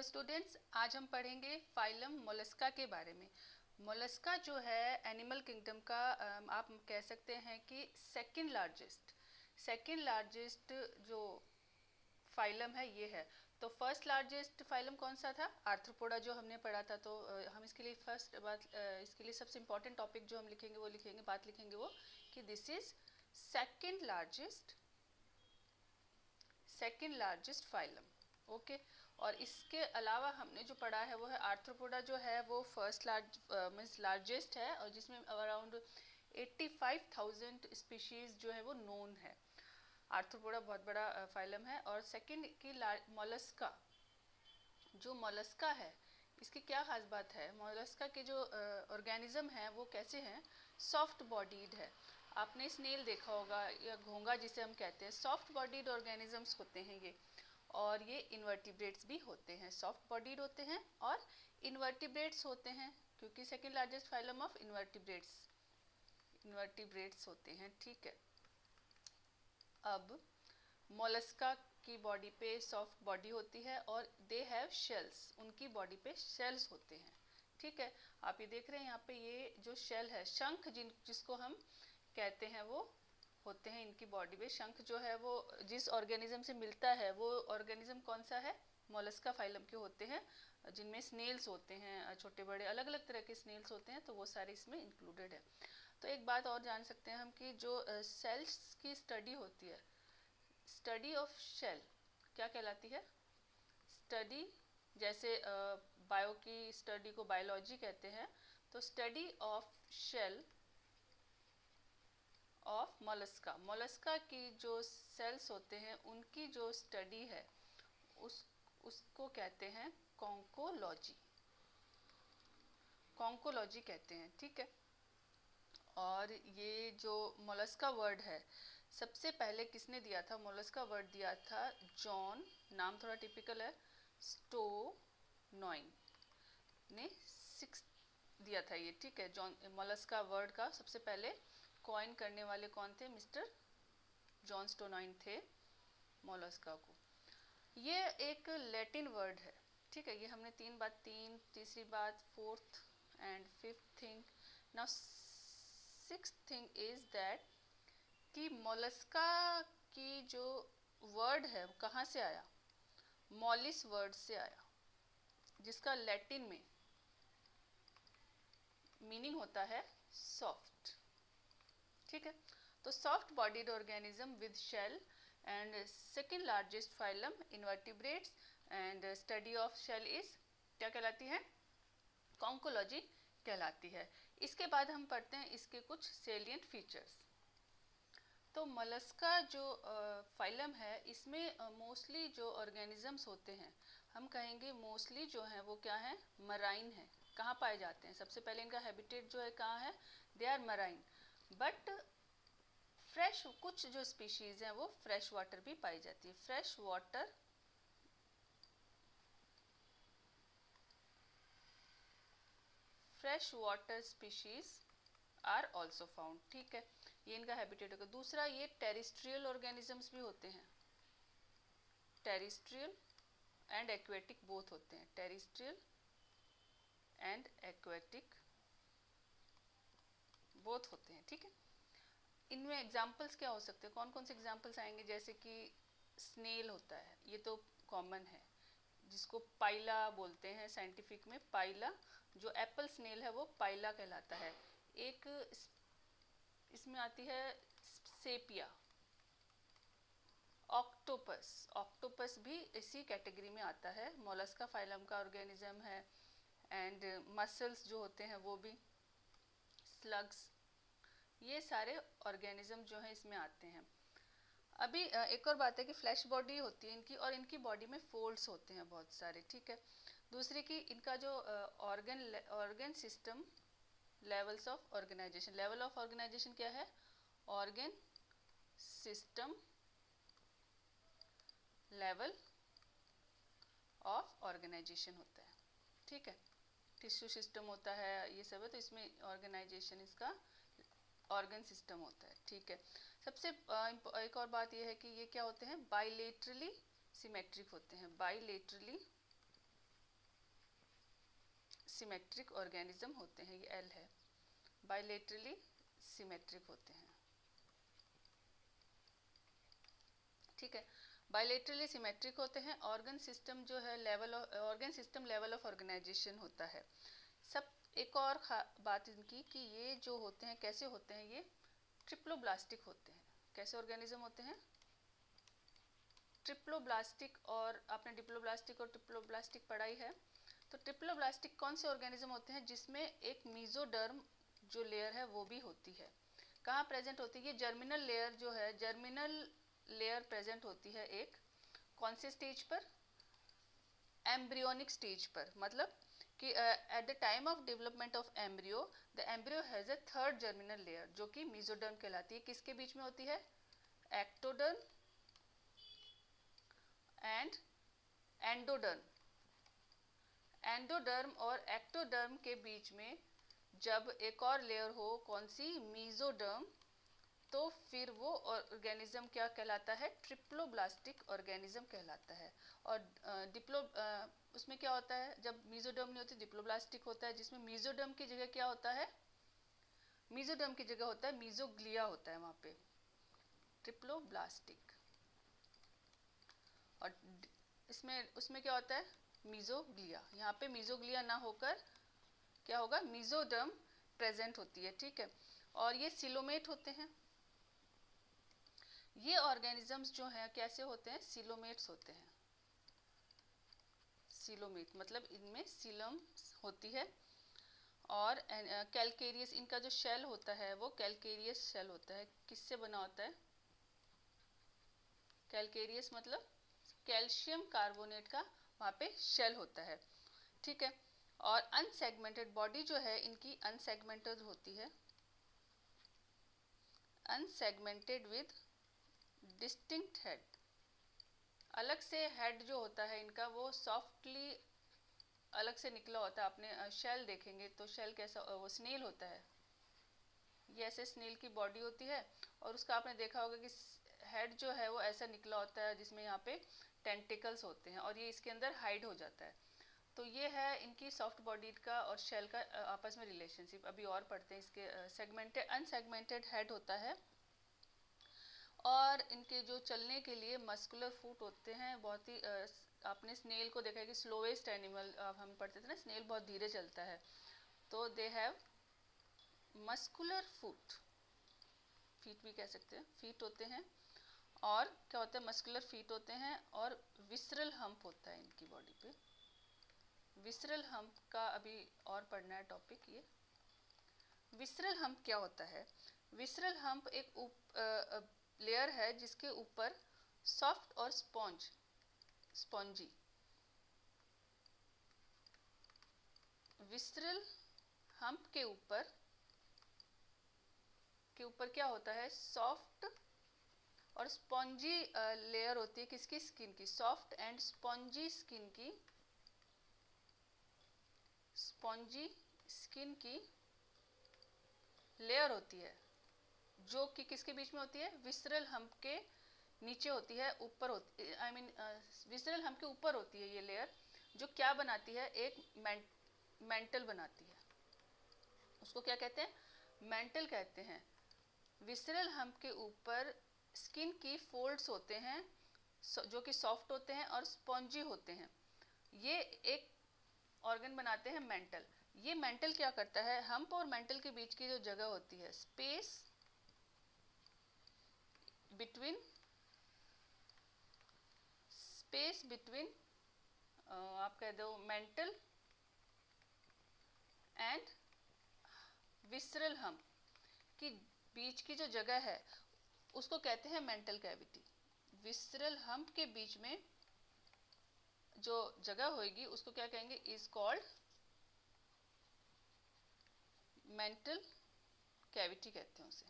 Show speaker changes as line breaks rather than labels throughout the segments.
Students, आज हम पढ़ेंगे फाइलम मोलस्का के बारे में। मोलस्का जो है एनिमल किंगडम का आप कह सकते हैं कि सेकंड लार्जेस्ट जो फाइलम है ये है। तो फर्स्ट लार्जेस्ट फाइलम कौन सा था? आर्थ्रोपोडा, जो हमने पढ़ा था। तो हम इसके लिए इसके लिए सबसे इम्पॉर्टेंट टॉपिक जो हम लिखेंगे बात लिखेंगे वो कि this is second largest phylum. Okay. और इसके अलावा हमने जो पढ़ा है वो है आर्थ्रोपोडा जो है वो फर्स्ट मीन्स लार्जेस्ट है, और जिसमें अराउंड 85,000 स्पीशीज जो है वो नोन है। आर्थ्रोपोडा बहुत बड़ा फाइलम है। और सेकंड की मोलस्का, जो मोलस्का है इसकी क्या खास बात है? मोलस्का के जो ऑर्गेनिज्म हैं वो कैसे हैं? सॉफ्ट बॉडीड है। आपने स्नेल देखा होगा या घोंगा जिसे हम कहते हैं, सॉफ्ट बॉडीड ऑर्गेनिजम्स होते हैं ये। और ये इन्वर्टिब्रेट्स भी होते हैं, सॉफ्ट बॉडीड होते हैं और इन्वर्टिब्रेट्स होते हैं, क्योंकि second largest phylum of invertebrates होते हैं। ठीक है। अब मोलस्का की बॉडी पे सॉफ्ट बॉडी होती है और दे हैव शेल्स, उनकी बॉडी पे शेल्स होते हैं। ठीक है। आप ये देख रहे हैं यहाँ पे ये जो शेल है, शंख जिसको हम कहते हैं वो होते हैं इनकी बॉडी पे। शंख जो है वो जिस ऑर्गेनिज्म से मिलता है वो ऑर्गेनिज्म कौन सा है? मोलस्का फाइलम के होते हैं, जिनमें स्नेल्स होते हैं, छोटे बड़े अलग अलग तरह के स्नेल्स होते हैं, तो वो सारे इसमें इंक्लूडेड है। तो एक बात और जान सकते हैं हम कि जो सेल्स की स्टडी होती है, स्टडी ऑफ शेल क्या कहलाती है? स्टडी, जैसे बायो की स्टडी को बायोलॉजी कहते हैं, तो study of shell of mollusca की जो सेल्स होते हैं उनकी जो स्टडी है उसको कहते हैं कॉन्कोलॉजी कहते हैं। ठीक है। और ये जो मोलस्का वर्ड है सबसे पहले किसने दिया था? मोलस्का वर्ड दिया था जॉन, नाम थोड़ा टिपिकल है, स्टोनॉइन ने 6 दिया था ये। ठीक है। जॉन मोलस्का वर्ड का सबसे पहले कॉइन करने वाले कौन थे? मिस्टर जॉन स्टोनॉइन थे मोलस्का को। ये एक लैटिन वर्ड है। ठीक है। ये हमने तीसरी बात, fourth and fifth thing. Now sixth thing is that कि मोलस्का की जो वर्ड है वो कहाँ से आया? मॉलिस वर्ड से आया, जिसका लैटिन में मीनिंग होता है सॉफ्ट। ठीक है। तो soft bodied organism with shell and second largest phylum invertebrates and study of shell is क्या कहलाती है? कॉन्कोलॉजी कहलाती है। इसके बाद हम पढ़ते हैं इसके कुछ सेलिएंट फीचर्स। तो मोलस्का जो फाइलम है इसमें मोस्टली जो ऑर्गेनिजम्स होते हैं, हम कहेंगे मोस्टली जो हैं वो क्या है? मराइन है। कहाँ पाए जाते हैं? सबसे पहले इनका हैबिटेट जो है कहाँ है? They are marine. But fresh कुछ जो स्पीशीज हैं वो फ्रेश वाटर भी पाई जाती है। Fresh water species are also found. ठीक है। ये इनका हैबिटेट होगा। दूसरा, ये टेरिस्ट्रियल ऑर्गेनिजम्स भी होते हैं, टेरिस्ट्रियल एंड एक्वेटिक बोथ होते हैं, टेरिस्ट्रियल एंड एक्वेटिक बोथ होते हैं। ठीक है। इनमें एग्जाम्पल्स क्या हो सकते हैं? कौन कौन से एग्जाम्पल्स आएंगे? जैसे कि स्नेल होता है, ये तो कॉमन है, जिसको पाइला बोलते हैं साइंटिफिक में। पाइला, जो एप्पल स्नेल है वो पाइला कहलाता है। एक इसमें आती है सेपिया। ऑक्टोपस भी इसी कैटेगरी में आता है, मोलस्का फाइलम का ऑर्गेनिज्म है। एंड मसल्स जो होते हैं वो भी, स्लग्स, ये सारे ऑर्गेनिज्म जो हैं इसमें आते हैं। अभी एक और बात है कि फ्लैश बॉडी होती है इनकी, और इनकी बॉडी में फोल्ड्स होते हैं बहुत सारे। ठीक है। दूसरी कि इनका जो organ system, levels of organization, level of organization क्या है? Organ system level of organization होता है। ठीक है। टिश्यू सिस्टम होता है, ये सब है, तो इसमें ऑर्गेनाइजेशन इसका ऑर्गन सिस्टम होता है। ठीक है। सबसे एक और बात यह है कि ये क्या होते हैं? बाइलेटरली सिमेट्रिक होते हैं, बाइलेटरली सिमेट्रिक ऑर्गेनिज्म होते हैं, ये एल है, बायलेटरली सिमेट्रिक होते हैं, ठीक है। बायलेटरली सिमेट्रिक होते हैं। ऑर्गन सिस्टम जो है organ system level of organization होता है। सब एक और बात इनकी कि ये जो होते हैं कैसे होते हैं, ये ट्रिप्लोब्लास्टिक होते हैं। कैसे ऑर्गेनिज्म होते हैं? ट्रिप्लोब्लास्टिक। और आपने डिप्लोब्लास्टिक और ट्रिप्लोब्लास्टिक पढ़ाई है। तो ट्रिप्लोब्लास्टिक कौन से ऑर्गेनिज्म होते हैं? जिसमें एक मीजोडर्म जो लेयर है वो भी होती है। कहाँ प्रेजेंट होती है? ये जर्मिनल लेयर जो है, जर्मिनल लेयर प्रेजेंट होती है एक कौन से स्टेज पर? एम्ब्रियोनिक स्टेज पर। मतलब कि at the time of development of embryo, the embryo has a third germinal layer जो कि मीजोडर्म कहलाती है। किसके बीच में होती है? Ectoderm and endoderm. एंडोडर्म और एक्टोडर्म के बीच में जब एक और लेयर हो, कौन सी? मीजोडर्म, तो फिर वो ऑर्गेनिज्म क्या कहलाता है? ट्रिप्लोब्लास्टिक ऑर्गेनिज्म कहलाता है। और उसमें क्या होता है? जब मीजोडर्म नहीं होती, डिप्लोब्लास्टिक होता है, जिसमें मीजोडर्म की जगह क्या होता है? मीजोडर्म की जगह होता है मीजोग्लिया होता है वहां पे, ट्रिप्लोब्लास्टिक। और उसमें क्या होता है? मीजोग्लिया। यहाँ पे मीजोग्लिया ना होकर क्या होगा? मीजोडर्म प्रेजेंट होती है, ठीक है। और ये सिलोमेट होते हैं। ये ऑर्गेनिजम्स जो हैं कैसे होते हैं? सिलोमेट्स होते हैं। सिलोमेट मतलब इनमें सिलम होती है। और कैलकेरियस, इनका जो शेल होता है वो कैलकेरियस शेल होता है। किससे बना होता है? कैलकेरियस मतलब कैल्शियम कार्बोनेट का वहाँ पे शेल होता है, ठीक है। और अनसेगमेंटेड बॉडी जो है इनकी अनसेगमेंटेड होती है, अनसेगमेंटेड विद डिस्टिंक्ट हेड। अलग से हेड जो होता है इनका वो सॉफ्टली अलग से निकला होता है। आपने शेल देखेंगे तो शेल कैसा, वो स्नेल होता है, ये ऐसे स्नेल की बॉडी होती है। और उसका आपने देखा होगा कि हेड जो है वो ऐसा निकला होता है जिसमें यहाँ पे टेंटिकल्स होते हैं और ये इसके अंदर हाइड हो जाता है। तो ये है इनकी सॉफ्ट बॉडी का और शेल का आपस में रिलेशनशिप। अभी और पढ़ते हैं इसके। सेगमेंटेड अनसेगमेंटेड हेड होता है। और इनके जो चलने के लिए मस्कुलर फुट होते हैं। बहुत ही आपने स्नेल को देखा है कि स्लोवेस्ट एनिमल हम पढ़ते थे ना, स्नेल बहुत धीरे चलता है। तो they have muscular foot, feet भी कह सकते हैं, फीट होते हैं। और क्या होता है? मस्कुलर फीट होते हैं। और विसरल हम्प होता है इनकी बॉडी पे। विसरल हम्प का अभी और पढ़ना है टॉपिक ये। विसरल हम्प क्या होता है? विसरल हम्प एक लेयर है जिसके ऊपर सॉफ्ट और स्पॉन्जी। विसरल हम्प के ऊपर क्या होता है? सॉफ्ट और स्पॉन्जी लेयर होती है। किसकी? स्किन की। सॉफ्ट एंड स्पॉन्जी स्किन की, स्पॉन्जी स्किन की लेयर होती है जो कि किसके बीच में होती है? विसरल हम्प के नीचे होती है, ऊपर होती है, विसरल हम्प के ऊपर होती है ये लेयर, जो क्या बनाती है? एक मेंटल बनाती है। उसको क्या कहते हैं? मेंटल कहते हैं। विसरल हम्प के ऊपर स्किन की फोल्ड्स होते हैं जो कि सॉफ्ट होते हैं और स्पॉन्जी होते हैं। ये एक ऑर्गन बनाते हैं मेंटल। ये मेंटल क्या करता है? हम्प और मेंटल के बीच की जो जगह होती है, स्पेस बिटवीन आप कह दो मेंटल एंड विसरल हम्प की बीच की जो जगह है उसको कहते हैं मेंटल कैविटी। विसरल हम्प के बीच में जो जगह होगी उसको क्या कहेंगे? इज कॉल्ड मेंटल कैविटी कहते हैं उसे,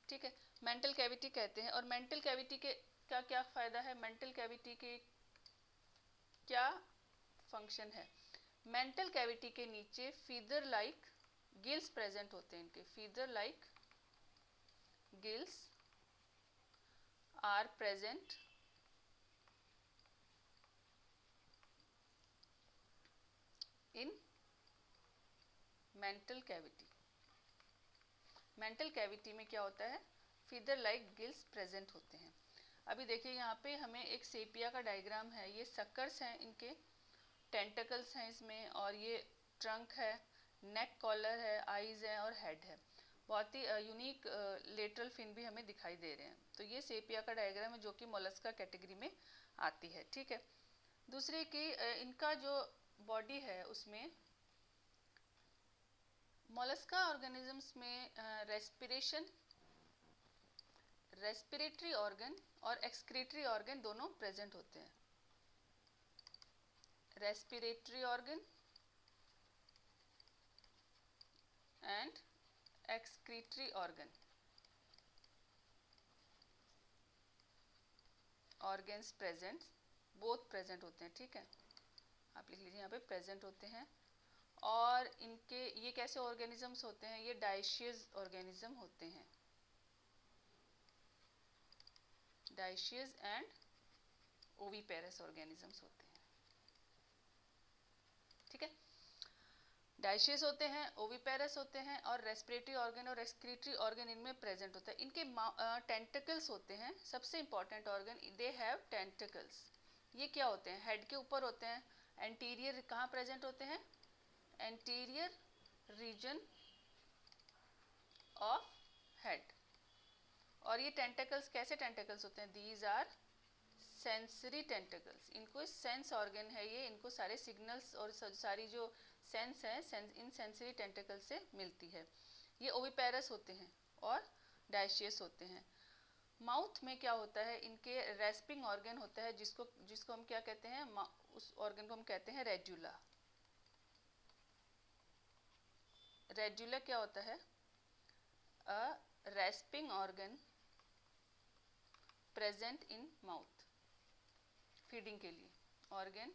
ठीक है। मेंटल कैविटी कहते हैं। और मेंटल कैविटी के क्या क्या फायदा है? मेंटल कैविटी के क्या फंक्शन है? मेंटल कैविटी के नीचे फीदर लाइक गिल्स प्रेजेंट होते हैं। इनके feather like gills are present mantle cavity. Mantle cavity में क्या होता है, फीदर लाइक गिल्स प्रेजेंट होते हैं। अभी देखिए यहाँ पे हमें एक सेपिया का डायग्राम है, ये सक्कर्स हैं, इनके टेंटकल्स हैं इसमें, और ये ट्रंक है, नेक कॉलर है, आईज है और हेड है। बहुत ही यूनिक लेटरल फिन भी हमें दिखाई दे रहे हैं। तो ये सेपिया का डायग्राम है जो कि मोलस्का कैटेगरी में आती है, ठीक है। दूसरे की इनका जो बॉडी है उसमें मोलस्का ऑर्गेनिजम्स में रेस्पिरेटरी ऑर्गन और एक्सक्रीटरी ऑर्गन दोनों प्रेजेंट होते हैं। Respiratory organ and excretory organ, organs present, both present होते हैं, ठीक है। आप लिख लीजिए यहाँ पे प्रेजेंट होते हैं। और इनके ये कैसे ऑर्गेनिजम्स होते हैं, ये डाइशियस ऑर्गेनिज्म होते हैं, डाइशियस एंड ओविपेरस ऑर्गेनिजम्स होते हैं, ठीक है। डाइशियस होते हैं, ओविपेरस होते हैं, और रेस्पिरेटरी ऑर्गन और एक्सक्रीटरी ऑर्गन इनमें प्रेजेंट होता है। इनके टेंटिकल्स होते हैं, सबसे important organ, they have tentacles. ये क्या होते हैं, हेड के ऊपर होते हैं। एंटीरियर कहाँ प्रेजेंट होते हैं, एंटीरियर रीजन ऑफ हेड। और ये टेंटिकल्स कैसे टेंटिकल्स होते हैं, दीज आर सेंसरी टेंटिकल्स। इनको सेंस ऑर्गन है ये, इनको सारे सिग्नल्स और सारी जो सेंस है इन सेंसरी टेंटिकल से मिलती है। ये ओविपेरस होते हैं और डाइशियस होते हैं। माउथ में क्या होता है, इनके रेस्पिंग ऑर्गन होता है, जिसको हम क्या कहते हैं, उस ऑर्गन को हम कहते हैं रेड्यूला। रेड्यूला क्या होता है, a rasping organ present in mouth, feeding के लिए ऑर्गन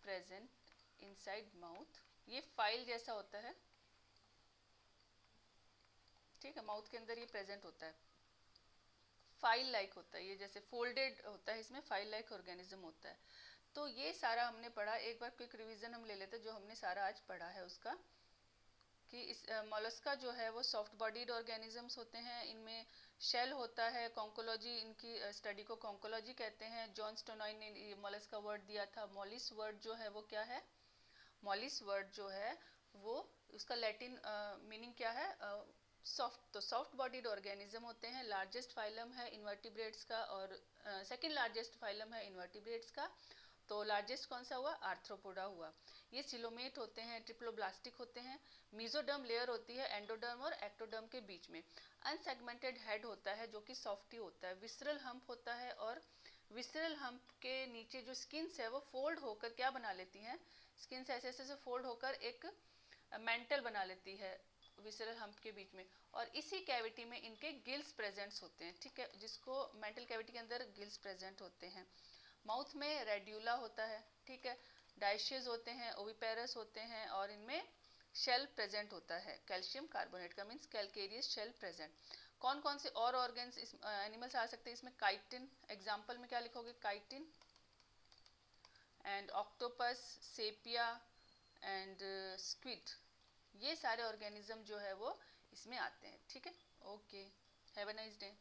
प्रेजेंट इनसाइड माउथ। ये फाइल जैसा होता है, ठीक है, माउथ के अंदर ये प्रेजेंट होता है, फाइल लाइक होता है, ये जैसे फोल्डेड होता है, इसमें फाइल लाइक ऑर्गेनिज्म होता है। तो ये सारा हमने पढ़ा। एक बार क्विक रिवीजन हम ले लेते हैं जो हमने सारा आज पढ़ा है उसका, कि इस मोलस्का जो है वो सॉफ्ट बॉडीड ऑर्गेनिजम्स होते हैं। इनमें शेल होता है, कॉन्कोलॉजी, इनकी स्टडी को कॉन्कोलॉजी कहते हैं। जॉन स्टोनॉइन ने मोलस्का वर्ड दिया था। मॉलिस वर्ड जो है वो क्या है, मॉलिस वर्ड जो है वो उसका लैटिन मीनिंग क्या है, सॉफ्ट। तो सॉफ्ट बॉडीड ऑर्गेनिज्म होते हैं। लार्जेस्ट फाइलम है इन्वर्टिब्रेट्स का, और सेकंड लार्जेस्ट फाइलम है इन्वर्टिब्रेट्स का। तो लार्जेस्ट कौन सा हुआ, आर्थ्रोपोडा हुआ। ये सिलोमेट होते हैं, ट्रिप्लोब्लास्टिक होते हैं। मीजोडर्म लेयर होती है एंडोडर्म और एक्टोडर्म के बीच में। अनसेगमेंटेड हेड होता है जो कि सॉफ्टी होता है। विसरल हम्प होता है, और विसरल हम्प के नीचे जो स्किन्स है वो फोल्ड होकर क्या बना लेती हैं, स्किन्स ऐसे ऐसे फोल्ड होकर एक मेंटल बना लेती है विसरल हम्प के बीच में। और इसी कैविटी में इनके गिल्स प्रेजेंट्स होते हैं, ठीक है, जिसको मेंटल कैविटी के अंदर गिल्स प्रेजेंट होते हैं। माउथ में रेड्यूला होता है, ठीक है, डाइशियस होते हैं, ओविपेरस होते हैं, और इनमें शेल प्रेजेंट होता है, कैल्शियम कार्बोनेट का, मीन्स कैलकेरियस शेल प्रेजेंट। कौन कौन से और ऑर्गन्स इस एनिमल्स आ सकते हैं इसमें, काइटिन, एग्जाम्पल में क्या लिखोगे, chitin and octopus, sepia and squid, ये सारे ऑर्गेनिज्म जो है वो इसमें आते हैं, ठीक है। Okay, have a nice day.